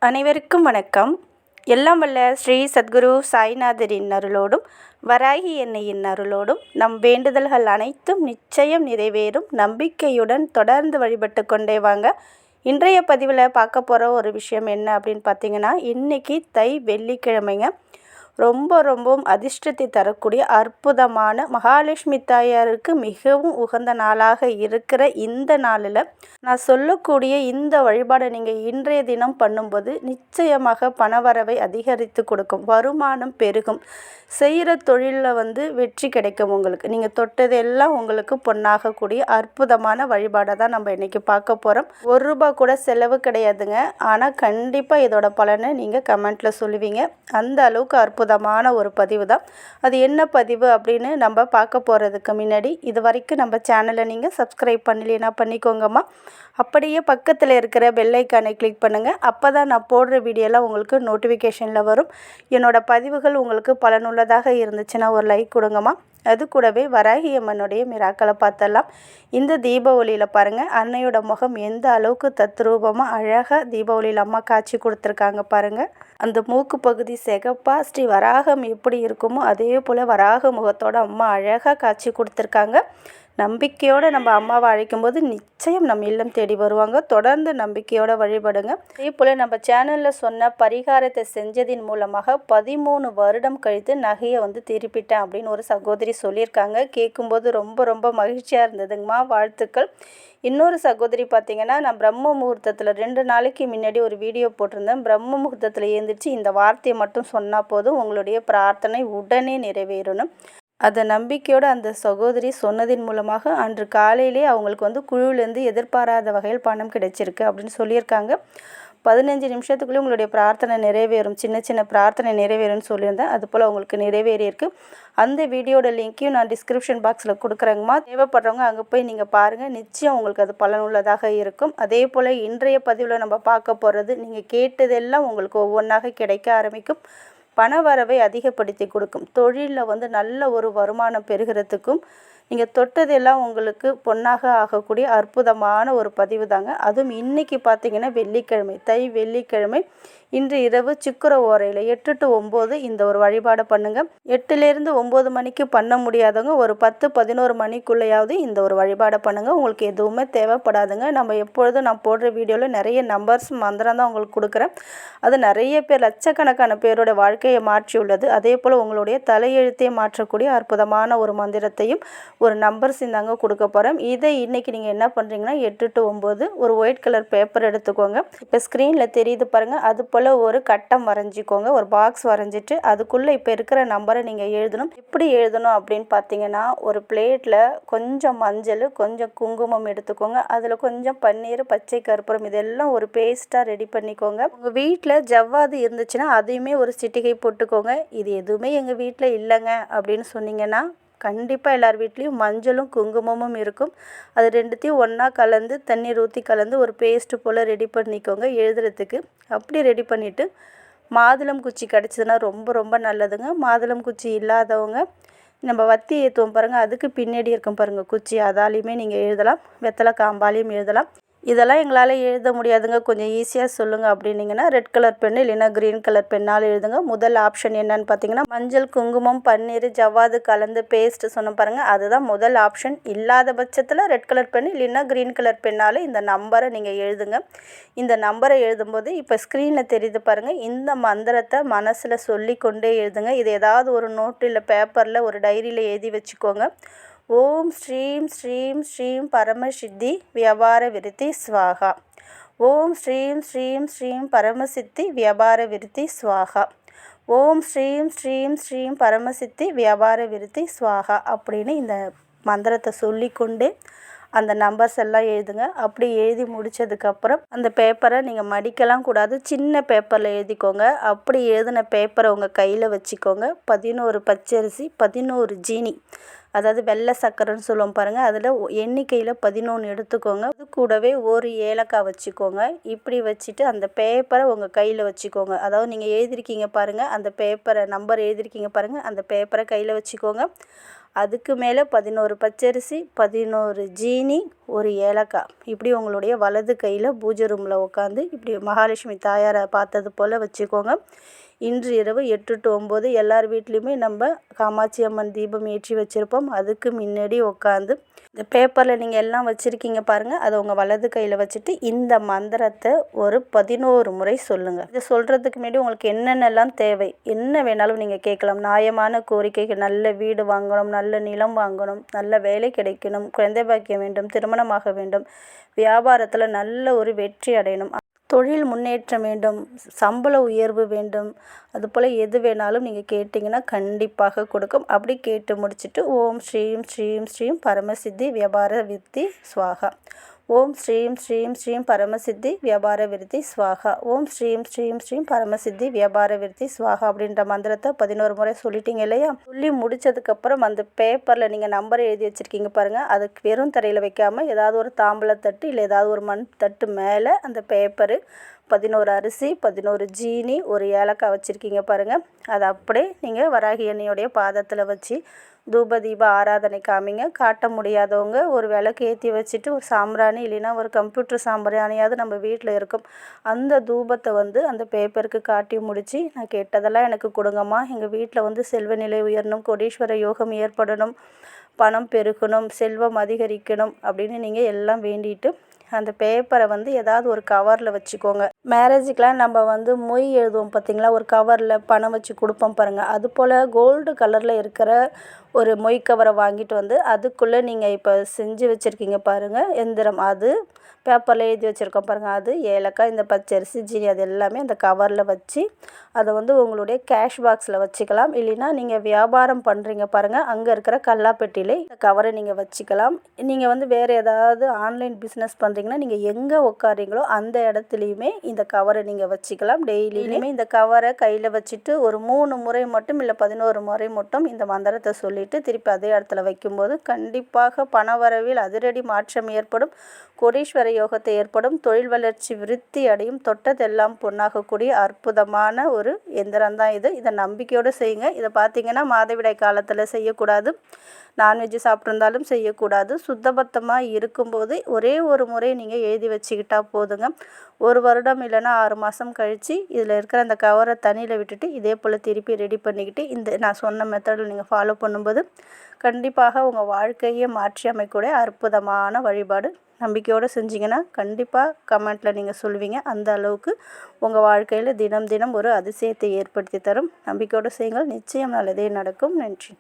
அனைவருக்கும் வணக்கம். எல்லாம் வல்ல ஸ்ரீ சத்குரு சாய்நாதரின் அருளோடும் வராகி அன்னையின் அருளோடும் நம் வேண்டுதல்கள் அனைத்தும் நிச்சயம் நிறைவேறும் நம்பிக்கையுடன் தொடர்ந்து வழிபட்டு கொண்டே வாங்க. இன்றைய பதிவில் பார்க்க போகிற ஒரு விஷயம் என்ன அப்படின்னு பார்த்தீங்கன்னா, இன்றைக்கி தை வெள்ளிக்கிழமைங்க. ரொம்பவும் அதிர்ஷ்டத்தை தரக்கூடிய அற்புதமான மகாலட்சுமி தாயாருக்கு மிகவும் உகந்த நாளாக இருக்கிற இந்த நாளில் நான் சொல்லக்கூடிய இந்த வழிபாடை நீங்கள் இன்றைய தினம் பண்ணும்போது நிச்சயமாக பணவரவை அதிகரித்து கொடுக்கும், வருமானம் பெருகும், செய்கிற தொழிலில் வெற்றி கிடைக்கும். உங்களுக்கு நீங்கள் தொட்டதெல்லாம் உங்களுக்கு பொன்னாகக்கூடிய அற்புதமான வழிபாடை தான் நம்ம இன்றைக்கி பார்க்க போகிறோம். ₹1 கூட செலவு கிடையாதுங்க. ஆனால் கண்டிப்பாக இதோட பலனை நீங்கள் கமெண்ட்டில் சொல்லுவீங்க. அந்த அளவுக்கு அற்புதமான ஒரு பதிவு தான். அது என்ன பதிவு அப்படின்னு நம்ம பார்க்க போகிறதுக்கு முன்னாடி இது வரைக்கும் நம்ம சேனலை நீங்கள் சப்ஸ்கிரைப் பண்ணலைன்னா பண்ணிக்கோங்கம்மா. அப்படியே பக்கத்தில் இருக்கிற பெல் ஐக்கானை கிளிக் பண்ணுங்கள். அப்போ தான் நான் போடுற வீடியோலாம் உங்களுக்கு நோட்டிஃபிகேஷனில் வரும். என்னோடய பதிவுகள் உங்களுக்கு பலனுள்ளதாக இருந்துச்சுன்னா ஒரு லைக் கொடுங்கம்மா. அது கூடவே வராகி அம்மனுடைய மிராக்களை பார்த்தலாம். இந்த தீபாவளியில் பாருங்கள், அன்னையோட முகம் எந்த அளவுக்கு தத்ரூபமாக அழகாக தீபாவளியில் அம்மா காட்சி கொடுத்துருக்காங்க பாருங்கள். அந்த மூக்கு பகுதி சிகப்பா ஸ்ரீ வராகம் எப்படி இருக்குமோ அதே போல் வராக முகத்தோட அம்மா அழகாக காட்சி கொடுத்துருக்காங்க. நம்பிக்கையோடு நம்ம அம்மாவை அழைக்கும்போது நிச்சயம் நம்ம இல்லம் தேடி வருவாங்க. தொடர்ந்து நம்பிக்கையோடு வழிபடுங்க. அதே போல் நம்ம சேனலில் சொன்ன பரிகாரத்தை செஞ்சதின் மூலமாக 13 வருடம் கழித்து நகையை திருப்பிட்டேன் அப்படின்னு ஒரு சகோதரி சொல்லியிருக்காங்க. கேட்கும்போது ரொம்ப மகிழ்ச்சியாக இருந்ததுங்கம்மா, வாழ்த்துக்கள். இன்னொரு சகோதரி பார்த்திங்கன்னா, நான் பிரம்ம முகூர்த்தத்தில் 2 நாளைக்கு முன்னாடி ஒரு வீடியோ போட்டிருந்தேன். பிரம்ம முகூர்த்தத்தில் எழுந்திரிச்சு இந்த வார்த்தையை மட்டும் சொன்னால் போதும், உங்களுடைய பிரார்த்தனை உடனே நிறைவேறணும். அதை நம்பிக்கையோடு அந்த சகோதரி சொன்னதின் மூலமாக அன்று காலையிலே அவங்களுக்கு குழுவிலேருந்து எதிர்பாராத வகையில் பணம் கிடைச்சிருக்கு அப்படின்னு சொல்லியிருக்காங்க. 15 நிமிஷத்துக்குள்ளே உங்களுடைய பிரார்த்தனை நிறைவேறும், சின்ன பிரார்த்தனை நிறைவேறும்னு சொல்லியிருந்தேன். அதுபோல் உங்களுக்கு நிறைவேறியிருக்கு. அந்த வீடியோட லிங்க்கையும் நான் டிஸ்கிரிப்ஷன் பாக்ஸில் கொடுக்குறேங்கம்மா. தேவைப்படுறவங்க அங்கே போய் நீங்கள் பாருங்கள், நிச்சயம் உங்களுக்கு அது பலனுள்ளதாக இருக்கும். அதே போல் இன்றைய பதிவில் நம்ம பார்க்க போகிறது, நீங்கள் கேட்டதெல்லாம் உங்களுக்கு ஒவ்வொன்றாக கிடைக்க ஆரம்பிக்கும், பணவரவை அதிகப்படுத்தி கொடுக்கும், தொழிலில் நல்ல ஒரு வருமானம் பெறுகிறதுக்கும் நீங்கள் தொட்டதெல்லாம் உங்களுக்கு பொன்னாக ஆகக்கூடிய அற்புதமான ஒரு பதிவு தாங்க. அதுவும் இன்றைக்கி பார்த்திங்கன்னா வெள்ளிக்கிழமை, தை வெள்ளிக்கிழமை, இன்று இரவு சிக்குற ஓரையில் 8 to 9 இந்த ஒரு வழிபாடை பண்ணுங்கள். 8லேருந்து 9 மணிக்கு பண்ண முடியாதவங்க ஒரு 10-11 மணிக்குள்ளேயாவது இந்த ஒரு வழிபாடை பண்ணுங்கள். உங்களுக்கு எதுவுமே தேவைப்படாதுங்க. நம்ம எப்பொழுதும் நான் போடுற வீடியோவில் நிறைய நம்பர்ஸ் மந்திரம் தான் உங்களுக்கு கொடுக்குறேன். அது நிறைய பேர், லட்சக்கணக்கான பேரோட வாழ்க்கையை மாற்றியுள்ளது. அதே போல் உங்களுடைய தலையெழுத்தையே மாற்றக்கூடிய அற்புதமான ஒரு மந்திரத்தையும் ஒரு நம்பர்ஸ் இந்தாங்க கொடுக்க போகிறேன். இதை இன்றைக்கி நீங்கள் என்ன பண்ணுறீங்கன்னா 8 to 9 ஒரு ஒயிட் கலர் பேப்பர் எடுத்துக்கோங்க. இப்போ ஸ்க்ரீனில் தெரியுது பாருங்கள், அது போல் ஒரு கட்டம் வரைஞ்சிக்கோங்க, ஒரு பாக்ஸ் வரைஞ்சிட்டு அதுக்குள்ளே இப்போ இருக்கிற நம்பரை நீங்கள் எழுதணும். எப்படி எழுதணும் அப்படின்னு பார்த்தீங்கன்னா, ஒரு பிளேட்டில் கொஞ்சம் மஞ்சள், கொஞ்சம் குங்குமம் எடுத்துக்கோங்க. அதில் கொஞ்சம் பன்னீர், பச்சை கற்பூரம், இதெல்லாம் ஒரு பேஸ்ட்டாக ரெடி பண்ணிக்கோங்க. உங்கள் வீட்டில் ஜவ்வாது இருந்துச்சுன்னா அதையுமே ஒரு சிட்டிகை போட்டுக்கோங்க. இது எதுவுமே எங்கள் வீட்டில் இல்லைங்க அப்படின்னு சொன்னீங்கன்னா, கண்டிப்பாக எல்லார் வீட்லேயும் மஞ்சளும் குங்குமமும் இருக்கும். அது ரெண்டுத்தையும் ஒன்றா கலந்து தண்ணீர் ஊற்றி கலந்து ஒரு பேஸ்ட்டு போல் ரெடி பண்ணிக்கோங்க எழுதுறதுக்கு. அப்படி ரெடி பண்ணிவிட்டு மாதுளம் குச்சி கிடச்சிதுன்னா ரொம்ப நல்லதுங்க. மாதுளம் குச்சி இல்லாதவங்க நம்ம வத்தி ஏற்றுவோம் பாருங்கள், அதுக்கு பின்னாடி இருக்கும் பாருங்கள் குச்சி, அதாலையுமே நீங்கள் எழுதலாம். வெத்தலை காம்பாலையும் எழுதலாம். இதெல்லாம் எங்களால் எழுத முடியாதுங்க, கொஞ்சம் ஈஸியாக சொல்லுங்கள் அப்படின்னிங்கன்னா ரெட் கலர் பென்னு இல்லைன்னா க்ரீன் கலர் பென்னால் எழுதுங்க. முதல் ஆப்ஷன் என்னன்னு பார்த்தீங்கன்னா, மஞ்சள், குங்குமம், பன்னீர், ஜவ்வாது கலந்து பேஸ்ட்டு சொன்ன பாருங்கள், அதுதான் முதல் ஆப்ஷன். இல்லாத பட்சத்தில் ரெட் கலர் பென் இல்லைன்னா க்ரீன் கலர் பென்னால் இந்த நம்பரை நீங்கள் எழுதுங்க. இந்த நம்பரை எழுதும்போது இப்போ ஸ்க்ரீனில் தெரியுது பாருங்கள், இந்த மந்திரத்தை மனசில் சொல்லி கொண்டே எழுதுங்க. இது ஏதாவது ஒரு நோட்டு இல்லை பேப்பரில் ஒரு டைரியில் எழுதி வச்சுக்கோங்க. ஓம் ஸ்ரீம் ஸ்ரீம் ஸ்ரீம் பரமசித்தி வியாபார விருத்தி ஸ்வாகா. ஓம் ஸ்ரீம் ஸ்ரீம் ஸ்ரீம் பரமசித்தி வியாபார விருத்தி ஸ்வாகா. ஓம் ஸ்ரீம் ஸ்ரீம் ஸ்ரீம் பரமசித்தி வியாபார விருத்தி ஸ்வாகா அப்படின்னு இந்த மந்திரத்தை சொல்லிக்கொண்டு அந்த நம்பர்ஸ் எல்லாம் எழுதுங்க. அப்படி எழுதி முடித்ததுக்கப்புறம் அந்த பேப்பரை நீங்கள் மடிக்கலாம் கூடாது, சின்ன பேப்பரில் எழுதிக்கோங்க. அப்படி எழுதின பேப்பரை உங்கள் கையில் வச்சுக்கோங்க. 11 பச்சரிசி, 11 ஜீனி, அதாவது வெள்ளை சக்கரைன்னு சொல்லுவோம் பாருங்கள், அதில் எண்ணிக்கையில் 11 எடுத்துக்கோங்க. அது கூடவே ஒரு ஏலக்காய் வச்சுக்கோங்க. இப்படி வச்சுட்டு அந்த பேப்பரை உங்கள் கையில் வச்சுக்கோங்க. அதாவது நீங்கள் எழுதிருக்கீங்க பாருங்கள், அந்த பேப்பரை நம்பர் எழுதிருக்கீங்க பாருங்கள், அந்த பேப்பரை கையில் வச்சுக்கோங்க. அதுக்கு மேலே 11 பச்சரிசி, 11 ஜீனி, ஒரு ஏலக்காய். இப்படி உங்களுடைய வலது கையில் பூஜை ரூமில் உட்காந்து இப்படி மகாலட்சுமி தாயாரை பார்த்தது போல் வச்சுக்கோங்க. இன்று இரவு 8 to 9 எல்லார் வீட்லேயுமே நம்ம காமாட்சி அம்மன் தீபம் ஏற்றி வச்சுருப்போம். அதுக்கு முன்னாடி உட்காந்து இந்த பேப்பரில் நீங்கள் எல்லாம் வச்சுருக்கீங்க பாருங்கள், அதை உங்கள் வலது கையில் வச்சுட்டு இந்த மந்திரத்தை ஒரு 11 முறை சொல்லுங்கள். இதை சொல்கிறதுக்கு முன்னாடி உங்களுக்கு என்னென்னலாம் தேவை, என்ன வேணாலும் நீங்கள் கேட்கலாம். நியாயமான கோரிக்கைகள், நல்ல வீடு வாங்கணும், நல்ல நிலம் வாங்கணும், நல்ல வேலை கிடைக்கணும், குழந்தை பாக்கியம் வேண்டும், திருமணமாக வேண்டும், வியாபாரத்தில் நல்ல ஒரு வெற்றி அடையணும், தொழில் முன்னேற்றம் வேண்டும், சம்பள உயர்வு வேண்டும், அதுபோல் எது வேணாலும் நீங்கள் கேட்டிங்கன்னா கண்டிப்பாக கொடுக்கும். அப்படி கேட்டு முடிச்சுட்டு ஓம் ஸ்ரீம் ஸ்ரீம் ஸ்ரீம் பரமசித்தி வியாபார விருத்தி ஸ்வாகா, ஓம் ஸ்ரீம் ஸ்ரீம் ஸ்ரீம் பரமசித்தி வியாபார விருத்தி ஸ்வாகா, ஓம் ஸ்ரீம் ஸ்ரீம் ஸ்ரீம் பரமசித்தி வியாபார விருத்தி ஸ்வாகா அப்படின்ற மந்திரத்தை 11 முறை சொல்லிட்டீங்க இல்லையா? சொல்லி முடித்ததுக்கப்புறம் அந்த பேப்பரில் நீங்கள் நம்பரை எழுதி வச்சுருக்கீங்க பாருங்கள், அதுக்கு வெறும் தரையில் வைக்காமல் ஏதாவது ஒரு தாம்பூலத்தட்டு இல்லை ஏதாவது ஒரு மண் தட்டு மேலே அந்த பேப்பரு 11 அரிசி, 11 ஜீனி, ஒரு ஏலக்காய் வச்சுருக்கீங்க பாருங்கள், அதை அப்படியே நீங்கள் வராகி எண்ணெயோடைய பாதத்தில் வச்சு தூப தீப ஆராதனை காமிங்க. காட்ட முடியாதவங்க ஒரு விளக்கு ஏற்றி வச்சுட்டு ஒரு சாம்பிராணி இல்லைன்னா ஒரு கம்ப்யூட்டர் சாம்பிராணியாவது நம்ம வீட்டில் இருக்கும், அந்த தூபத்தை அந்த பேப்பருக்கு காட்டி முடித்து, நான் கேட்டதெல்லாம் எனக்கு கொடுங்கம்மா, எங்கள் வீட்டில் செல்வ நிலை உயரணும், கோடீஸ்வர யோகம் ஏற்படணும், பணம் பெருகணும், செல்வம் அதிகரிக்கணும் அப்படின்னு நீங்கள் எல்லாம் வேண்டிட்டு அந்த பேப்பரை ஏதாவது ஒரு கவரில் வச்சுக்கோங்க. மேரேஜுக்கெலாம் நம்ம மொய் எழுதுவோம் பார்த்திங்களா, ஒரு கவரில் பணம் வச்சு கொடுப்போம் பாருங்கள், அது போல் கோல்டு கலரில் இருக்கிற ஒரு மொய் கவரை வாங்கிட்டு அதுக்குள்ளே நீங்கள் இப்போ செஞ்சு வச்சுருக்கீங்க பாருங்கள் எந்திரம், அது பேப்பரில் எழுதி வச்சுருக்கோம் பாருங்கள், அது ஏலக்காய், இந்த பச்சரிசி, ஜீனி, அது எல்லாமே அந்த கவரில் வச்சு அதை உங்களுடைய கேஷ் பாக்ஸில் வச்சுக்கலாம். இல்லைன்னா நீங்கள் வியாபாரம் பண்ணுறீங்க பாருங்கள், அங்கே இருக்கிற கல்லாப்பெட்டியிலே இந்த கவரை நீங்கள் வச்சுக்கலாம். நீங்கள் வேறு ஏதாவது ஆன்லைன் பிஸ்னஸ் பண்ணுறீங்கன்னா நீங்கள் எங்கே உட்காரீங்களோ அந்த இடத்துலையுமே இந்த கவரை நீங்கள் வச்சுக்கலாம். டெய்லியுமே இந்த கவரை கையில் வச்சுட்டு ஒரு 3 முறை மட்டும் இல்லை 11 முறை மட்டும் இந்த மந்திரத்தை சொல்லிவிட்டு திருப்பி அதே இடத்துல வைக்கும்போது கண்டிப்பாக பணவரவில் அதிரடி மாற்றம் ஏற்படும், கோடீஸ்வர யோகத்தை ஏற்படும், தொழில் வளர்ச்சி விருத்தி அடையும், தொட்டதெல்லாம் பொன்னாகக்கூடிய அற்புதமான ஒரு எந்திரம் தான் இது. இதை நம்பிக்கையோடு செய்யுங்க. இதை பார்த்திங்கன்னா மாதவிடாய் காலத்தில் செய்யக்கூடாது, நான்வெஜ் சாப்பிட்ருந்தாலும் செய்யக்கூடாது. சுத்தபத்தமாக இருக்கும்போது ஒரே ஒரு முறை நீங்கள் எழுதி வச்சுக்கிட்டா போதுங்க. 1 வருடம் இல்லைன்னா 6 மாதம் கழித்து இதில் இருக்கிற அந்த கவரை தண்ணியில் விட்டுட்டு இதே போல் திருப்பி ரெடி பண்ணிக்கிட்டு இந்த நான் சொன்ன மெத்தடில் நீங்கள் ஃபாலோ பண்ணும்போது கண்டிப்பாக உங்கள் வாழ்க்கையை மாற்றி அமைக்கக்கூடிய அற்புதமான வழிபாடு. நம்பிக்கையோடு செஞ்சிங்கன்னா கண்டிப்பாக கமெண்ட்டில் நீங்கள் சொல்லுவீங்க. அந்த அளவுக்கு உங்கள் வாழ்க்கையில் தினம் தினம் ஒரு அதிசயத்தை ஏற்படுத்தி தரும். நம்பிக்கையோடு செய்யுங்கள், நிச்சயம் நல்லதே நடக்கும். நன்றி.